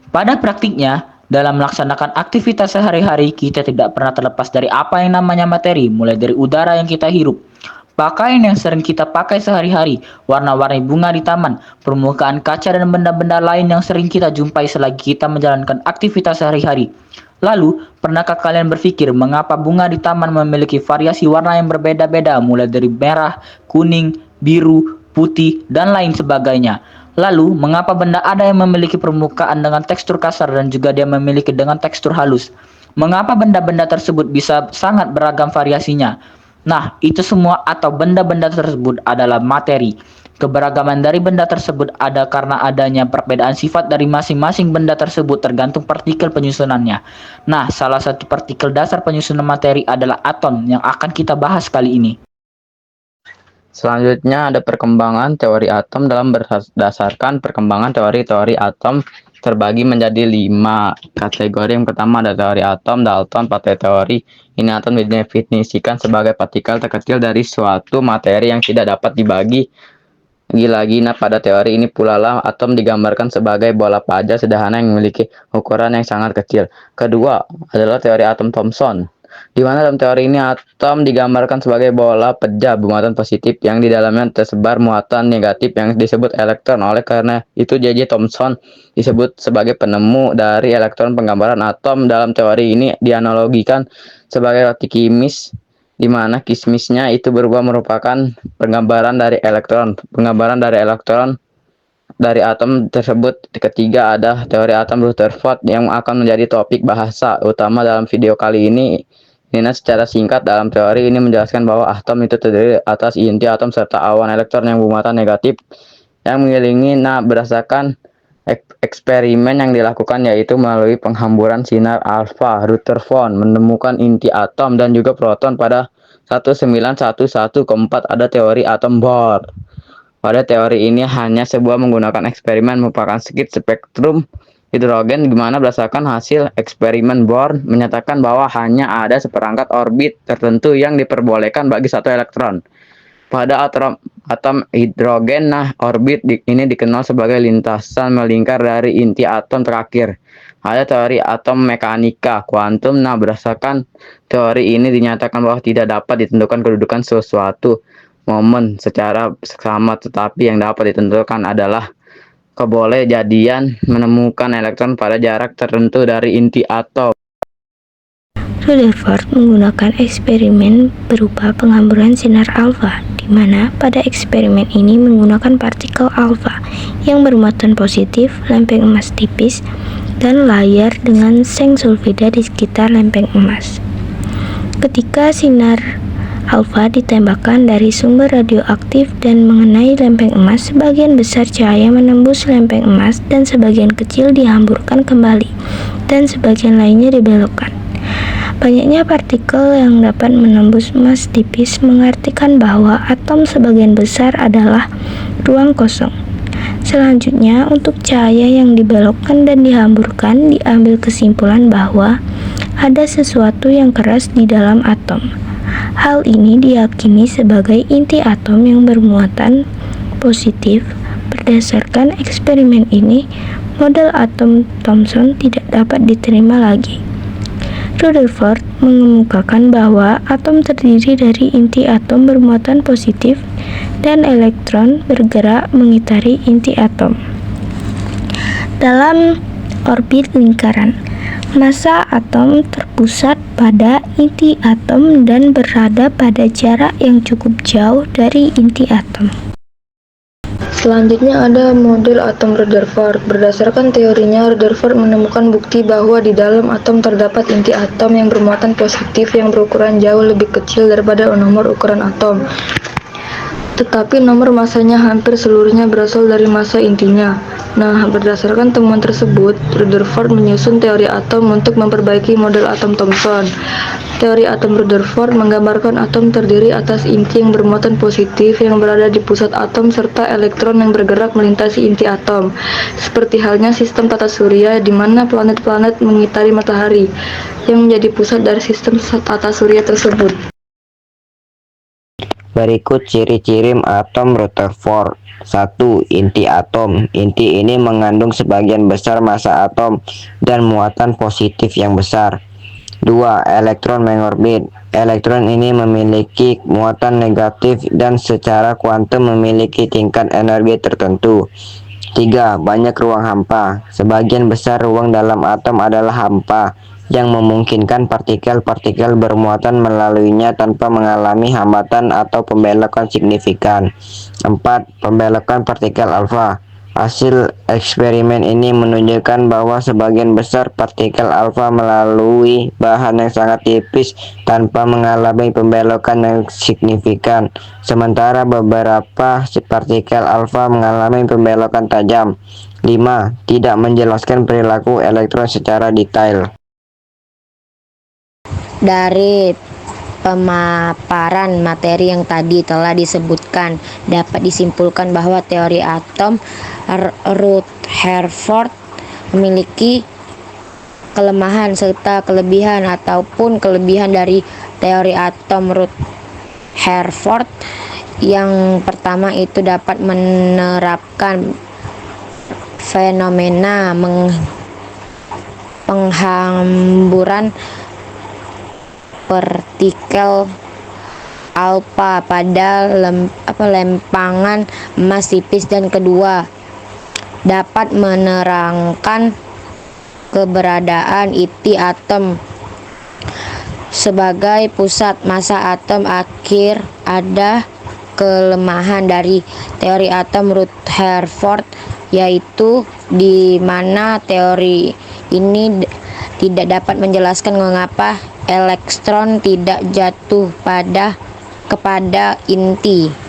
Pada praktiknya, dalam melaksanakan aktivitas sehari-hari, kita tidak pernah terlepas dari apa yang namanya materi, mulai dari udara yang kita hirup, pakaian yang sering kita pakai sehari-hari, warna-warni bunga di taman, permukaan kaca dan benda-benda lain yang sering kita jumpai selagi kita menjalankan aktivitas sehari-hari. Lalu, pernahkah kalian berpikir mengapa bunga di taman memiliki variasi warna yang berbeda-beda, mulai dari merah, kuning, biru, putih, dan lain sebagainya? Lalu, mengapa benda ada yang memiliki permukaan dengan tekstur kasar dan juga dia memiliki dengan tekstur halus? Mengapa benda-benda tersebut bisa sangat beragam variasinya? Nah, itu semua atau benda-benda tersebut adalah materi. Keberagaman dari benda tersebut ada karena adanya perbedaan sifat dari masing-masing benda tersebut tergantung partikel penyusunannya. Nah, salah satu partikel dasar penyusunan materi adalah atom yang akan kita bahas kali ini. Selanjutnya ada perkembangan teori atom. Dalam berdasarkan perkembangan teori-teori atom terbagi menjadi 5 kategori. Yang pertama ada teori atom Dalton. Pada teori ini atom didefinisikan sebagai partikel terkecil dari suatu materi yang tidak dapat dibagi lagi. Nah, pada teori ini pula lah atom digambarkan sebagai bola paja sederhana yang memiliki ukuran yang sangat kecil. Kedua adalah teori atom Thomson, di mana dalam teori ini atom digambarkan sebagai bola pejah bermuatan positif yang di dalamnya tersebar muatan negatif yang disebut elektron. Oleh karena itu J.J. Thomson disebut sebagai penemu dari elektron. Penggambaran atom dalam teori ini dianalogikan sebagai roti kimis, di mana kismisnya itu berubah merupakan penggambaran dari elektron. Penggambaran dari elektron dari atom tersebut. Ketiga ada teori atom Rutherford yang akan menjadi topik bahasa utama dalam video kali ini. Nina secara singkat dalam teori ini menjelaskan bahwa atom itu terdiri atas inti atom serta awan elektron yang bermuatan negatif yang mengelilingi. Nah, berdasarkan eksperimen yang dilakukan yaitu melalui penghamburan sinar alfa, Rutherford menemukan inti atom dan juga proton pada 1911. Ada teori atom Bohr. Pada teori ini hanya sebuah menggunakan eksperimen merupakan spektrum hidrogen, di mana berdasarkan hasil eksperimen Bohr menyatakan bahwa hanya ada seperangkat orbit tertentu yang diperbolehkan bagi satu elektron. Pada atom hidrogen, nah orbit ini dikenal sebagai lintasan melingkar dari inti atom terakhir. Ada teori atom mekanika kuantum. Nah, berdasarkan teori ini dinyatakan bahwa tidak dapat ditentukan kedudukan sesuatu momen secara sama, tetapi yang dapat ditentukan adalah kebolehjadian menemukan elektron pada jarak tertentu dari inti atom. Rutherford menggunakan eksperimen berupa penghamburan sinar alfa, di mana pada eksperimen ini menggunakan partikel alfa yang bermuatan positif, lempeng emas tipis, dan layar dengan seng sulfida di sekitar lempeng emas. Ketika sinar alfa ditembakkan dari sumber radioaktif dan mengenai lempeng emas, sebagian besar cahaya menembus lempeng emas dan sebagian kecil dihamburkan kembali, dan sebagian lainnya dibelokkan. Banyaknya partikel yang dapat menembus emas tipis mengartikan bahwa atom sebagian besar adalah ruang kosong. Selanjutnya, untuk cahaya yang dibelokkan dan dihamburkan, diambil kesimpulan bahwa ada sesuatu yang keras di dalam atom. Hal ini diyakini sebagai inti atom yang bermuatan positif. Berdasarkan eksperimen ini, model atom Thomson tidak dapat diterima lagi. Rutherford mengemukakan bahwa atom terdiri dari inti atom bermuatan positif dan elektron bergerak mengitari inti atom dalam orbit lingkaran. Massa atom terpusat pada inti atom dan berada pada jarak yang cukup jauh dari inti atom. Selanjutnya ada model atom Rutherford. Berdasarkan teorinya, Rutherford menemukan bukti bahwa di dalam atom terdapat inti atom yang bermuatan positif yang berukuran jauh lebih kecil daripada nomor ukuran atom. Tetapi nomor massanya hampir seluruhnya berasal dari massa intinya. Nah, berdasarkan temuan tersebut, Rutherford menyusun teori atom untuk memperbaiki model atom Thomson. Teori atom Rutherford menggambarkan atom terdiri atas inti yang bermuatan positif yang berada di pusat atom serta elektron yang bergerak melintasi inti atom. Seperti halnya sistem tata surya di mana planet-planet mengitari matahari yang menjadi pusat dari sistem tata surya tersebut. Berikut ciri-ciri atom Rutherford. 1. Inti atom. Inti ini mengandung sebagian besar massa atom dan muatan positif yang besar. 2. Elektron mengorbit. Elektron ini memiliki muatan negatif dan secara kuantum memiliki tingkat energi tertentu. 3. Banyak ruang hampa. Sebagian besar ruang dalam atom adalah hampa yang memungkinkan partikel-partikel bermuatan melaluinya tanpa mengalami hambatan atau pembelokan signifikan. 4. Pembelokan partikel alfa. Hasil eksperimen ini menunjukkan bahwa sebagian besar partikel alfa melalui bahan yang sangat tipis tanpa mengalami pembelokan yang signifikan, sementara beberapa partikel alfa mengalami pembelokan tajam. 5. Tidak menjelaskan perilaku elektron secara detail. Dari pemaparan materi yang tadi telah disebutkan, dapat disimpulkan bahwa teori atom Rutherford memiliki kelemahan serta kelebihan ataupun kelebihan dari teori atom Rutherford. Yang pertama itu dapat menerapkan fenomena penghamburan partikel alfa pada lempangan emas tipis, dan kedua dapat menerangkan keberadaan inti atom sebagai pusat massa atom. Akhir ada kelemahan dari teori atom Rutherford, yaitu di mana teori ini tidak dapat menjelaskan mengapa elektron tidak jatuh kepada inti.